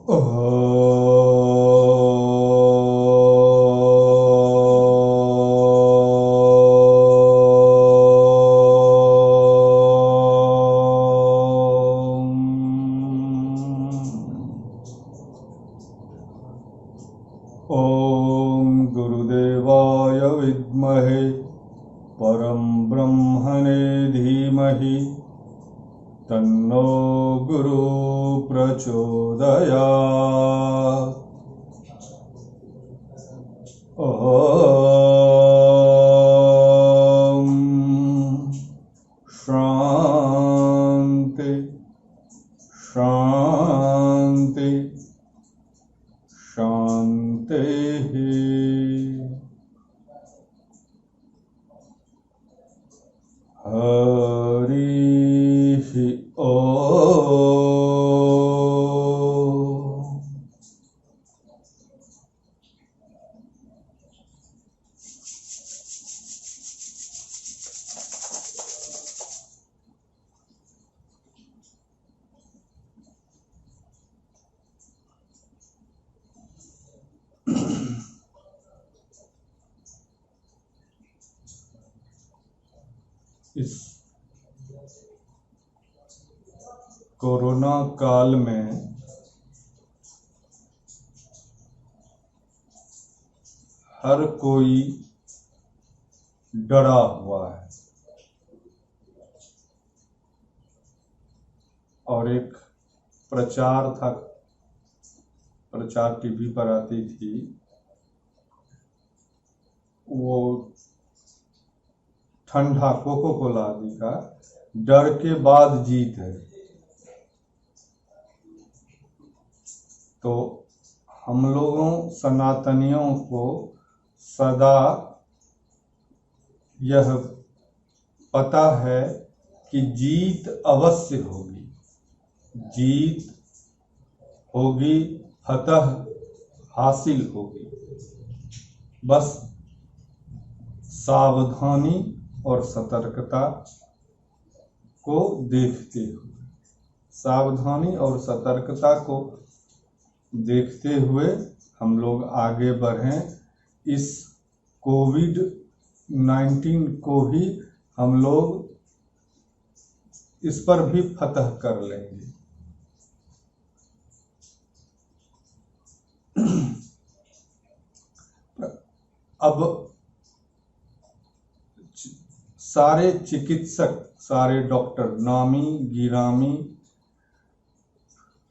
ॐ गुरुदेवाय विद्महे परं ब्रह्मणे धीमहि तन्नो गुरु प्रचोदयात्। ॐ शान्ति शान्ति शान्तिः। हरिः ॐ। इस कोरोना काल में हर कोई डरा हुआ है और एक प्रचार था, प्रचार टीवी पर आती थी, वो ठंडा कोको कोला आदि का, डर के बाद जीत है। तो हम लोगों सनातनियों को सदा यह पता है कि जीत अवश्य होगी, जीत होगी, फतह हासिल होगी। बस सावधानी और सतर्कता को देखते हुए, सावधानी और सतर्कता को देखते हुए हम लोग आगे बढ़ें। इस कोविड-19 को भी हम लोग इस पर भी फतह कर लेंगे। अब सारे चिकित्सक, सारे डॉक्टर, नामी गिरामी,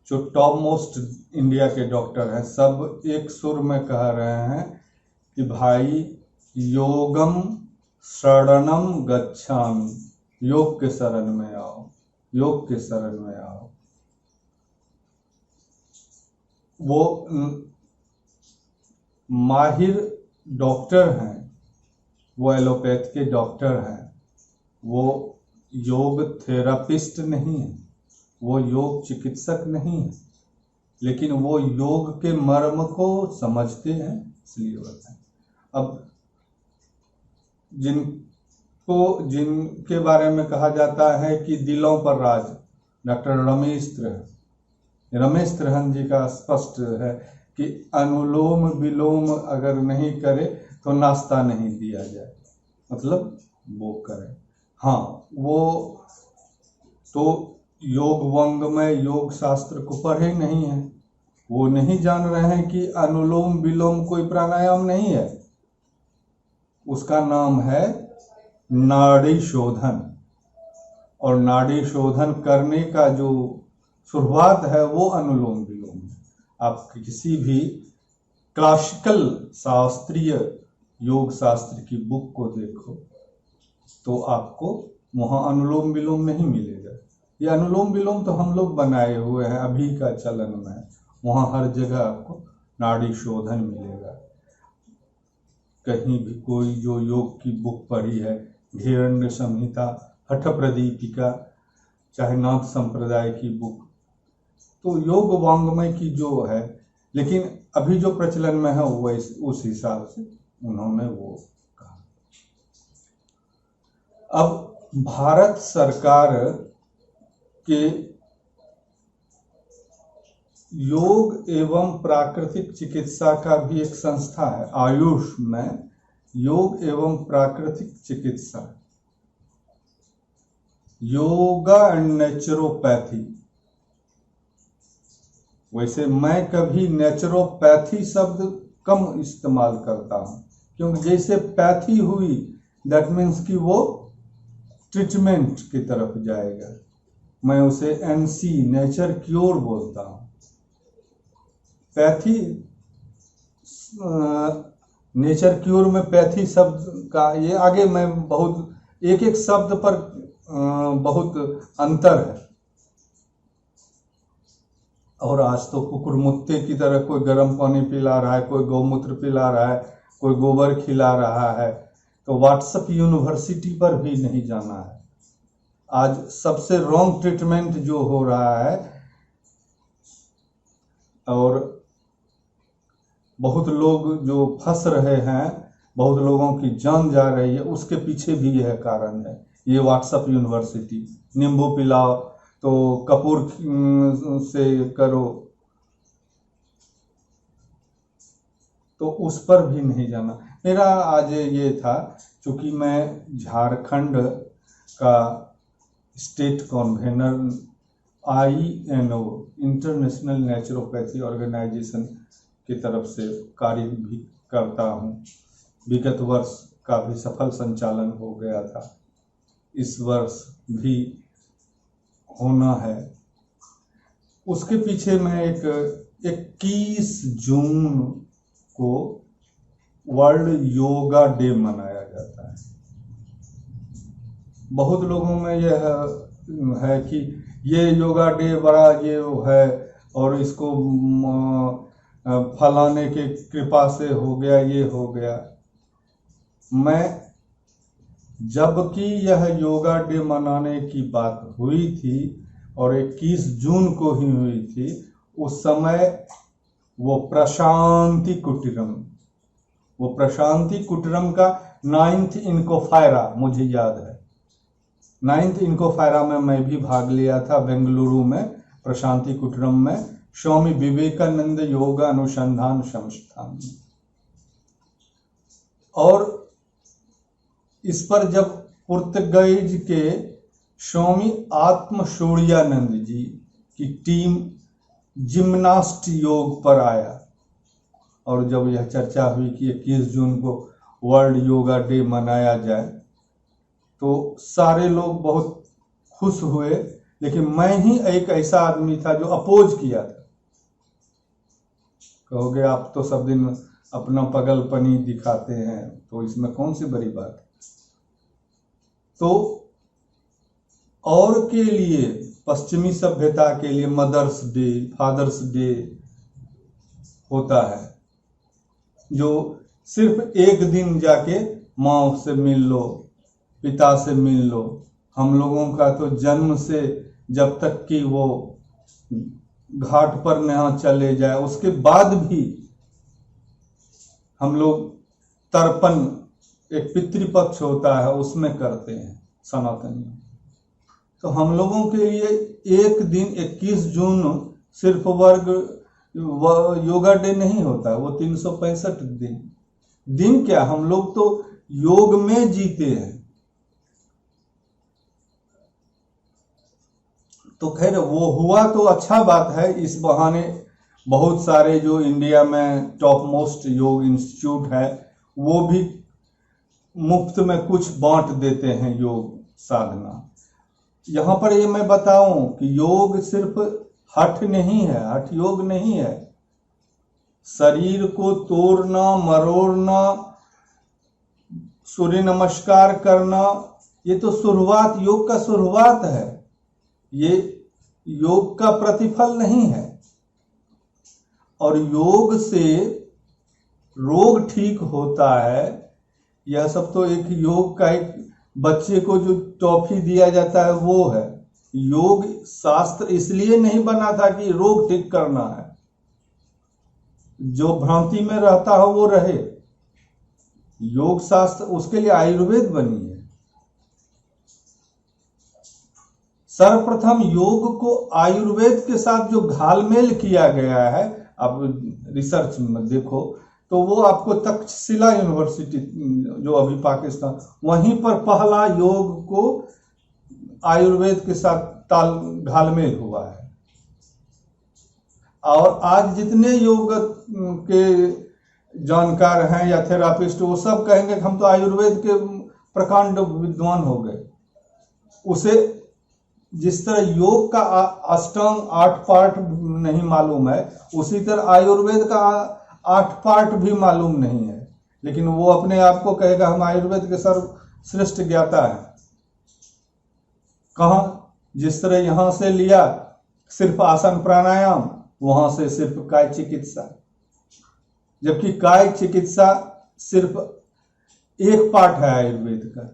जो टॉप मोस्ट इंडिया के डॉक्टर हैं, सब एक सुर में कह रहे हैं कि भाई योगम शरणम गच्छामि, योग के शरण में आओ, योग के शरण में आओ। वो माहिर डॉक्टर हैं, वो एलोपैथ के डॉक्टर हैं, वो योग थेरापिस्ट नहीं है, वो योग चिकित्सक नहीं है, लेकिन वो योग के मर्म को समझते हैं, इसलिए बताएं। अब जिनके बारे में कहा जाता है कि दिलों पर राज, डॉक्टर रमेश त्रिहन जी का स्पष्ट है कि अनुलोम विलोम अगर नहीं करे तो नाश्ता नहीं दिया जाए, मतलब वो करें। हाँ, वो तो योग वंग में योग शास्त्र को पढ़े नहीं है, वो नहीं जान रहे हैं कि अनुलोम विलोम कोई प्राणायाम नहीं है, उसका नाम है नाड़ी शोधन। और नाड़ी शोधन करने का जो शुरुआत है वो अनुलोम विलोम है। आप किसी भी क्लासिकल शास्त्रीय योग शास्त्र की बुक को देखो तो आपको वहाँ अनुलोम विलोम नहीं मिलेगा। ये अनुलोम विलोम तो हम लोग बनाए हुए हैं अभी का चलन में, वहाँ हर जगह आपको नाड़ी शोधन मिलेगा। कहीं भी कोई जो योग की बुक पढ़ी है, हिरण्य संहिता, हठ प्रदीपिका, चाहे नाथ संप्रदाय की बुक, तो योग वांग्मय की जो है, लेकिन अभी जो प्रचलन में है वो उस हिसाब से उन्होंने वो कहा। अब भारत सरकार के योग एवं प्राकृतिक चिकित्सा का भी एक संस्था है, आयुष में योग एवं प्राकृतिक चिकित्सा, योगा एंड नेचुरोपैथी। वैसे मैं कभी नेचुरोपैथी शब्द कम इस्तेमाल करता हूं, क्योंकि जैसे पैथी हुई दैट मीन्स कि वो ट्रीटमेंट की तरफ जाएगा। मैं उसे एनसी नेचर क्योर बोलता हूं। पैथी नेचर क्योर में पैथी शब्द का ये आगे मैं बहुत एक एक शब्द पर बहुत अंतर है। और आज तो कुकुरमुत्ते की तरह कोई गर्म पानी पिला रहा है, कोई गौमूत्र पिला रहा है, कोई गोबर खिला रहा है। तो व्हाट्सएप यूनिवर्सिटी पर भी नहीं जाना है। आज सबसे रॉन्ग ट्रीटमेंट जो हो रहा है और बहुत लोग जो फंस रहे हैं, बहुत लोगों की जान जा रही है, उसके पीछे भी यह कारण है। ये व्हाट्सएप यूनिवर्सिटी, नींबू पिलाओ तो कपूर से करो, तो उस पर भी नहीं जाना। मेरा आज ये था, चूंकि मैं झारखंड का state convener INO International Naturopathy Organisation की तरफ से कार्य भी करता हूँ। विगत वर्ष का भी सफल संचालन हो गया था, इस वर्ष भी होना है। उसके पीछे मैं एक 21 जून को वर्ल्ड योगा डे मनाया जाता है। बहुत लोगों में यह है कि ये योगा डे बड़ा ये है और इसको फलाने के कृपा से हो गया, ये हो गया। मैं जबकि यह योगा डे मनाने की बात हुई थी और 21 जून को ही हुई थी, उस समय वो प्रशांति कुटीरम का 9th इनकोफायरा मुझे याद है। 9th इनकोफायरा में मैं भी भाग लिया था बेंगलुरु में, प्रशांति कुटीरम में, स्वामी विवेकानंद योगा अनुसंधान संस्थान। और इस पर जब पुर्तगाल के स्वामी आत्म सूर्यानंद जी की टीम जिम्नास्ट योग पर आया और जब यह चर्चा हुई कि 21 जून को वर्ल्ड योगा डे मनाया जाए, तो सारे लोग बहुत खुश हुए। लेकिन मैं ही एक ऐसा आदमी था जो अपोज किया था। कहोगे आप तो सब दिन अपना पगलपनी दिखाते हैं, तो इसमें कौन सी बड़ी बात है। तो और के लिए, पश्चिमी सभ्यता के लिए मदर्स डे, फादर्स डे होता है, जो सिर्फ एक दिन जाके माँ से मिल लो, पिता से मिल लो। हम लोगों का तो जन्म से जब तक कि वो घाट पर न चले जाए, उसके बाद भी हम लोग तर्पण, एक पितृपक्ष होता है, उसमें करते हैं सनातनी। तो हम लोगों के लिए एक दिन 21 जून सिर्फ वर्ग योगा डे नहीं होता, वो 365 दिन क्या, हम लोग तो योग में जीते हैं। तो खैर वो हुआ तो अच्छा बात है। इस बहाने बहुत सारे जो इंडिया में टॉप मोस्ट योग इंस्टीट्यूट है, वो भी मुफ्त में कुछ बांट देते हैं योग साधना। यहाँ पर ये मैं बताऊं कि योग सिर्फ हठ नहीं है, हठ योग नहीं है। शरीर को तोड़ना, मरोड़ना, सूर्य नमस्कार करना, ये तो शुरुआत, योग का शुरुआत है। ये योग का प्रतिफल नहीं है। और योग से रोग ठीक होता है, यह सब तो एक योग का, एक बच्चे को जो टॉफी दिया जाता है वो है। योग शास्त्र इसलिए नहीं बना था कि रोग ठीक करना है। जो भ्रांति में रहता हो वो रहे। योग शास्त्र, उसके लिए आयुर्वेद बनी है। सर्वप्रथम योग को आयुर्वेद के साथ जो घालमेल किया गया है, आप रिसर्च में देखो तो वो आपको तक्षशिला यूनिवर्सिटी जो अभी पाकिस्तान, वहीं पर पहला योग को आयुर्वेद के साथ ताल घालमेल हुआ है। और आज जितने योग के जानकार हैं या थेरापिस्ट, वो सब कहेंगे कि हम तो आयुर्वेद के प्रकांड विद्वान हो गए। उसे जिस तरह योग का अष्टांग 8 पार्ट नहीं मालूम है, उसी तरह आयुर्वेद का 8 पार्ट भी मालूम नहीं है, लेकिन वो अपने आप को कहेगा हम आयुर्वेद के सर्वश्रेष्ठ ज्ञाता है। कहाँ? जिस तरह यहां से लिया सिर्फ आसन प्राणायाम, वहां से सिर्फ काय चिकित्सा, जबकि काय चिकित्सा सिर्फ एक पार्ट है आयुर्वेद का,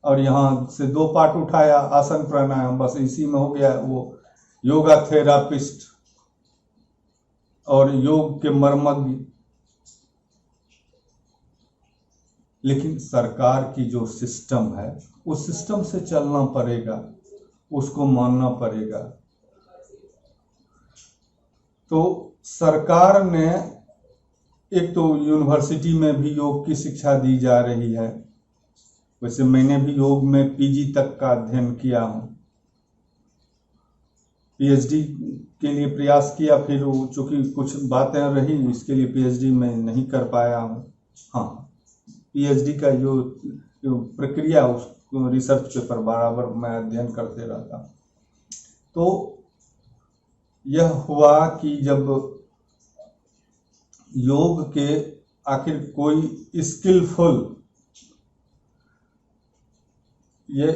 और यहां से 2 पार्ट उठाया आसन प्राणायाम, बस इसी में हो गया वो योगा थेरापिस्ट और योग के मर्मज्ञ। लेकिन सरकार की जो सिस्टम है, उस सिस्टम से चलना पड़ेगा, उसको मानना पड़ेगा। तो सरकार ने एक तो यूनिवर्सिटी में भी योग की शिक्षा दी जा रही है। वैसे मैंने भी योग में पीजी तक का अध्ययन किया हूँ, पीएचडी के लिए प्रयास किया, फिर चूंकि कुछ बातें रही इसके लिए पीएचडी में नहीं कर पाया हूँ। हाँ, पीएचडी का जो प्रक्रिया, उस रिसर्च पेपर बराबर मैं अध्ययन करते रहता। तो यह हुआ कि जब योग के आखिर कोई स्किलफुल, ये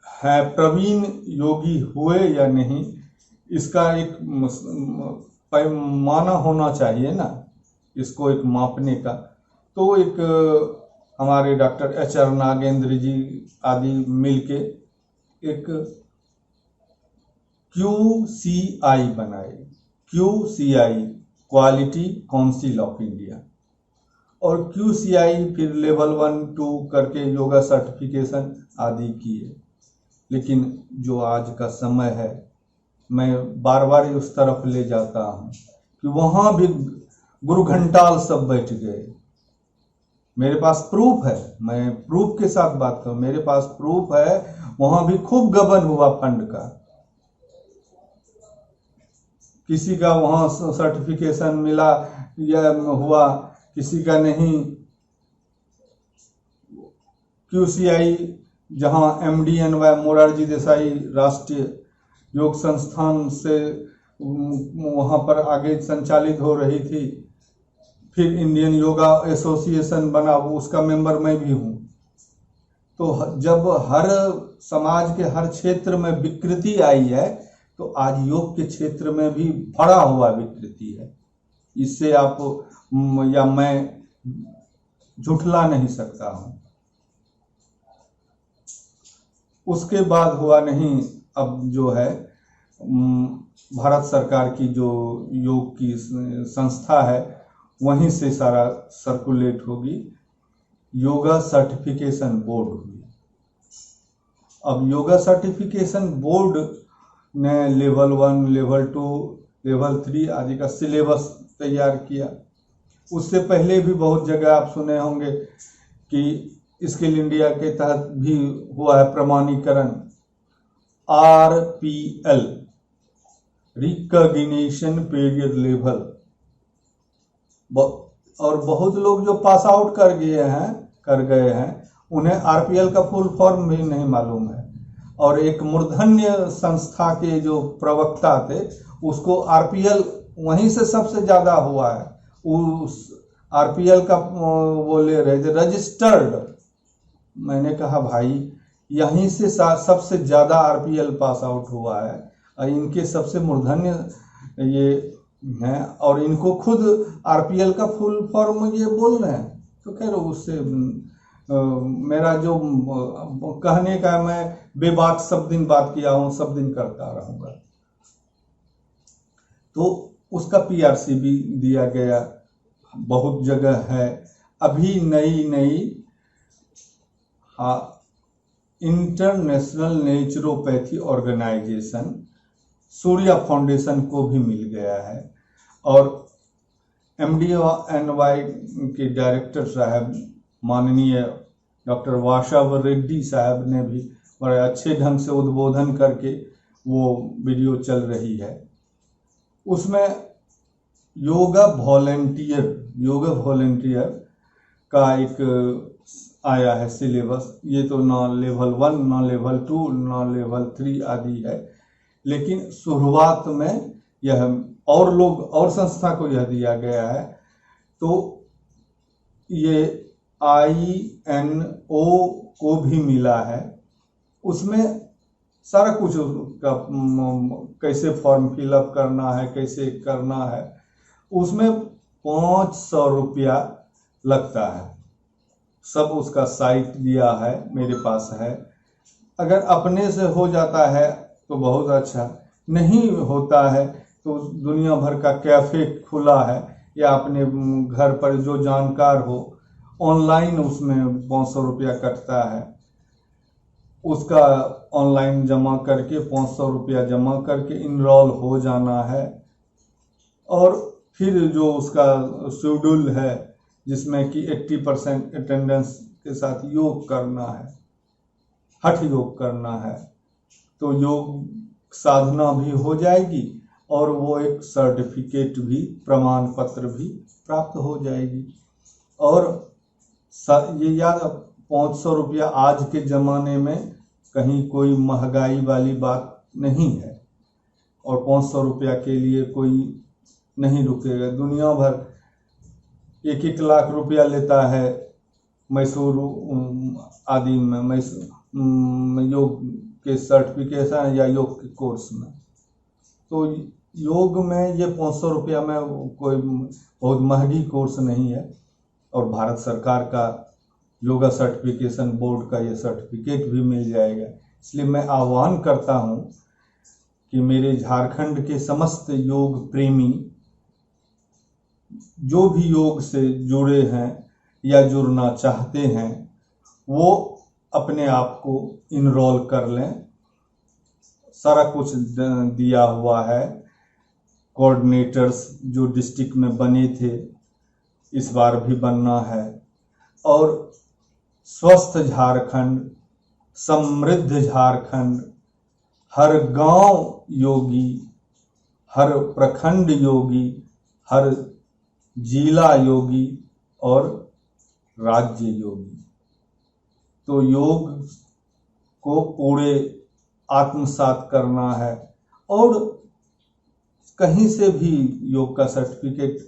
है प्रवीण योगी हुए या नहीं, इसका एक पैमाना होना चाहिए ना, इसको एक मापने का। तो एक हमारे डॉक्टर HR नागेंद्र जी आदि मिलके एक QCI बनाए, QCI quality council of India, और QCI फिर लेवल 1, 2 करके योगा सर्टिफिकेशन आदि किए। लेकिन जो आज का समय है, मैं बार बार उस तरफ ले जाता हूँ कि वहाँ भी गुरु घंटाल सब बैठ गए। मेरे पास प्रूफ है, मैं प्रूफ के साथ बात करूँ, मेरे पास प्रूफ है, वहाँ भी खूब गबन हुआ फंड का। किसी का वहाँ सर्टिफिकेशन मिला या हुआ, किसी का नहीं। QCI जहां MDNY मोरारजी देसाई राष्ट्रीय योग संस्थान से वहां पर आगे संचालित हो रही थी, फिर इंडियन योगा एसोसिएशन बना, उसका मेंबर मैं भी हूं। तो जब हर समाज के हर क्षेत्र में विकृति आई है, तो आज योग के क्षेत्र में भी बढ़ा हुआ विकृति है। इससे आप या मैं झुठला नहीं सकता हूं। उसके बाद हुआ नहीं, अब जो है भारत सरकार की जो योग की संस्था है, वहीं से सारा सर्कुलेट होगी, योगा सर्टिफिकेशन बोर्ड हुई। अब योगा सर्टिफिकेशन बोर्ड ने लेवल 1, लेवल 2, लेवल 3 आदि का सिलेबस तैयार किया। उससे पहले भी बहुत जगह आप सुने होंगे कि स्किल इंडिया के तहत भी हुआ है प्रमाणीकरण, RPL, रिकॉग्निशन पीरियड लेवल। और बहुत लोग जो पास आउट कर गए हैं, उन्हें RPL का फुल फॉर्म भी नहीं मालूम है। और एक मूर्धन्य संस्था के जो प्रवक्ता थे, उसको RPL वहीं से सबसे ज्यादा हुआ है। उस RPL का वो ले रहे थे रजिस्टर्ड। मैंने कहा भाई, यहीं से सबसे ज्यादा RPL पास आउट हुआ है, और इनके सबसे मूर्धन्य ये हैं, और इनको खुद RPL का फुल फॉर्म ये बोल रहे हैं। तो कह रहे उससे मेरा जो कहने का, मैं बेबाक सब दिन बात किया हूं, सब दिन करता रहूंगा। तो उसका PRC भी दिया गया, बहुत जगह है। अभी नई International Naturopathy Organisation Surya Foundation को भी मिल गया है। और MDNY के डायरेक्टर साहब माननीय डॉक्टर वाशव रेड्डी साहब ने भी बड़े अच्छे ढंग से उद्बोधन करके वो वीडियो चल रही है। उसमें योगा वॉलेंटियर का एक आया है सिलेबस। ये तो ना लेवल 1 ना लेवल 2 ना लेवल 3 आदि है, लेकिन शुरुआत में यह और संस्था को यह दिया गया है। तो ये INO को भी मिला है। उसमें सारा कुछ का कैसे फॉर्म फिलअप करना है, कैसे करना है, उसमें 500 रुपया लगता है। सब उसका साइट दिया है, मेरे पास है। अगर अपने से हो जाता है तो बहुत अच्छा, नहीं होता है तो दुनिया भर का कैफे खुला है, या अपने घर पर जो जानकार हो ऑनलाइन उसमें 500 रुपया कटता है। उसका ऑनलाइन जमा करके 500 रुपया जमा करके इनरोल हो जाना है। और फिर जो उसका शेड्यूल है जिसमें कि 80% अटेंडेंस के साथ योग करना है, हठ योग करना है, तो योग साधना भी हो जाएगी और वो एक सर्टिफिकेट भी, प्रमाण पत्र भी प्राप्त हो जाएगी। और ये याद, 500 रुपया आज के ज़माने में कहीं कोई महंगाई वाली बात नहीं है, और 500 रुपया के लिए कोई नहीं रुकेगा। दुनिया भर 1-1 लाख रुपया लेता है मैसूर आदि में, योग के सर्टिफिकेशन या योग के कोर्स में। तो योग में ये 500 रुपया में कोई बहुत महंगी कोर्स नहीं है। और भारत सरकार का योगा सर्टिफिकेशन बोर्ड का ये सर्टिफिकेट भी मिल जाएगा। इसलिए मैं आह्वान करता हूँ कि मेरे झारखंड के समस्त योग प्रेमी जो भी योग से जुड़े हैं या जुड़ना चाहते हैं, वो अपने आप को इनरोल कर लें। सारा कुछ दिया हुआ है। कोऑर्डिनेटर्स जो डिस्ट्रिक्ट में बने थे इस बार भी बनना है। और स्वस्थ झारखंड, समृद्ध झारखंड, हर गांव योगी, हर प्रखंड योगी, हर जिला योगी और राज्य योगी। तो योग को पूरे आत्मसात करना है। और कहीं से भी योग का सर्टिफिकेट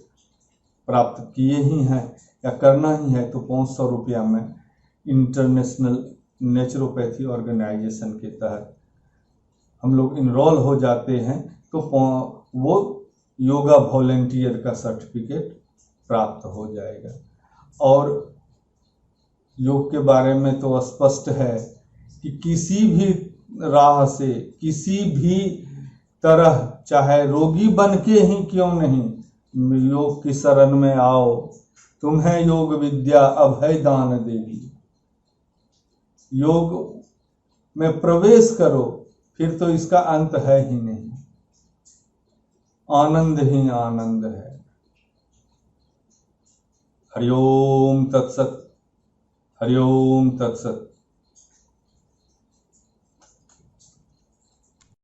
प्राप्त किए ही हैं या करना ही है तो 500 रुपया में इंटरनेशनल नेचुरोपैथी ऑर्गेनाइजेशन के तहत हम लोग इनरोल हो जाते हैं, तो वो योगा वॉलेंटियर का सर्टिफिकेट प्राप्त हो जाएगा। और योग के बारे में तो स्पष्ट है कि किसी भी राह से, किसी भी तरह, चाहे रोगी बन के ही क्यों नहीं, योग की शरण में आओ, तुम्हें योग विद्या अभय दान देगी। योग में प्रवेश करो, फिर तो इसका अंत है ही नहीं, आनंद ही आनंद है। हरिओम तत्सत, हरिओम तत्सत।